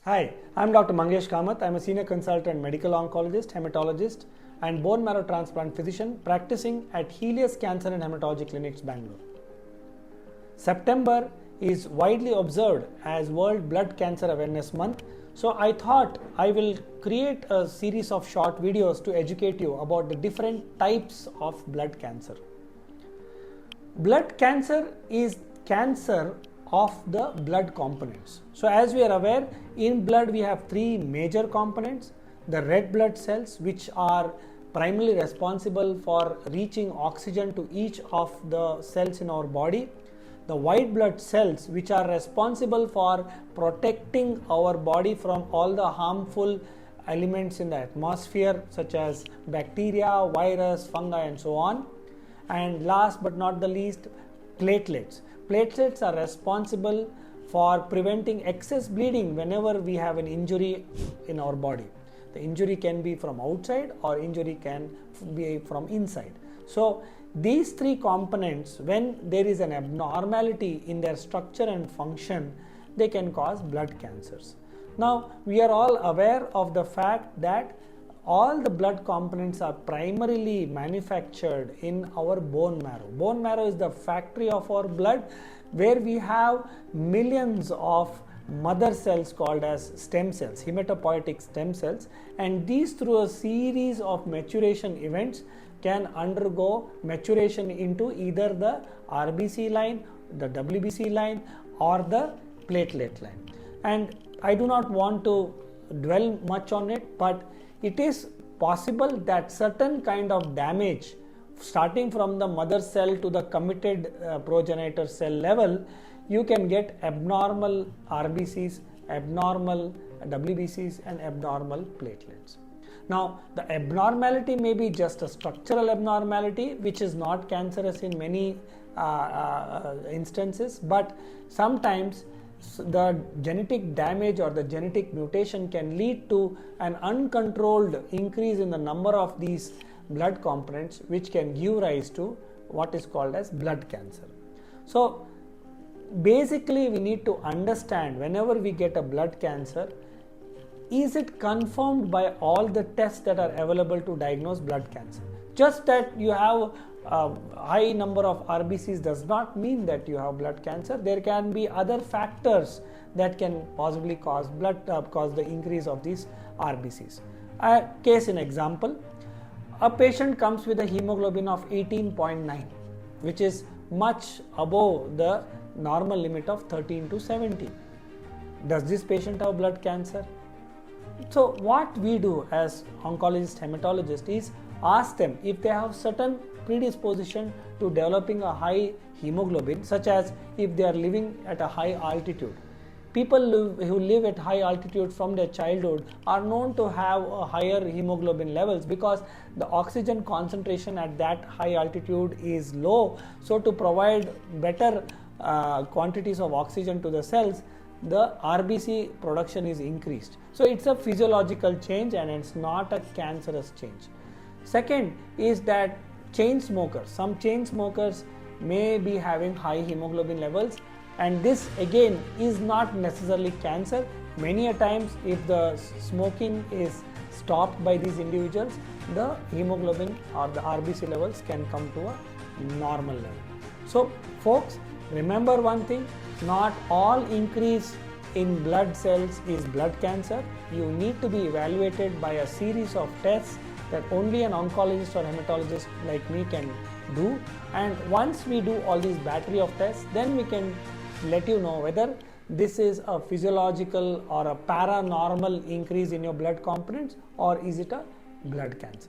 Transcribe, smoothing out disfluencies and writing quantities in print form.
Hi, I'm Dr. Mangesh Kamath. I'm a senior consultant medical oncologist, hematologist, and bone marrow transplant physician practicing at Helios Cancer and Hematology Clinics, Bengaluru. September is widely observed as World Blood Cancer Awareness Month, so I thought I will create a series of short videos to educate you about the different types of blood cancer. Blood cancer is cancer of the blood components. So as we are aware, in blood we have three major components: the red blood cells, which are primarily responsible for reaching oxygen to each of the cells in our body; the white blood cells, which are responsible for protecting our body from all the harmful elements in the atmosphere such as bacteria, virus, fungi and so on; and last but not the least, platelets. Platelets are responsible for preventing excess bleeding whenever we have an injury in our body. The injury can be from outside or injury can be from inside. So these three components, when there is an abnormality in their structure and function, they can cause blood cancers. Now we are all aware of the fact that all the blood components are primarily manufactured in our bone marrow. Bone marrow is the factory of our blood, where we have millions of mother cells called as stem cells, hematopoietic stem cells, and these, through a series of maturation events, can undergo maturation into either the RBC line, the WBC line, or the platelet line. And I do not want to dwell much on it, but it is possible that certain kind of damage, starting from the mother cell to the committed progenitor cell level, you can get abnormal RBCs, abnormal WBCs and abnormal platelets. Now the abnormality may be just a structural abnormality which is not cancerous in many instances, but sometimes the genetic damage or the genetic mutation can lead to an uncontrolled increase in the number of these blood components, which can give rise to what is called as blood cancer. So basically we need to understand, whenever we get a blood cancer, is it confirmed by all the tests that are available to diagnose blood cancer? Just that you have a high number of RBCs does not mean that you have blood cancer. There can be other factors that can possibly cause the increase of these RBCs. A case in example: a patient comes with a hemoglobin of 18.9, which is much above the normal limit of 13 to 17. Does this patient have blood cancer? So what we do as oncologist, hematologist is ask them if they have certain predisposition to developing a high hemoglobin, such as if they are living at a high altitude. People who live at high altitude from their childhood are known to have a higher hemoglobin levels because the oxygen concentration at that high altitude is low. So to provide better quantities of oxygen to the cells, the RBC production is increased. So it's a physiological change and it's not a cancerous change. Second is that chain smokers, some chain smokers may be having high hemoglobin levels, and this again is not necessarily cancer. Many a times, if the smoking is stopped by these individuals, the hemoglobin or the RBC levels can come to a normal level. So folks, remember one thing: not all increase in blood cells is blood cancer. You need to be evaluated by a series of tests that only an oncologist or hematologist like me can do, and once we do all these battery of tests, then we can let you know whether this is a physiological or a paranormal increase in your blood components, or is it a blood cancer.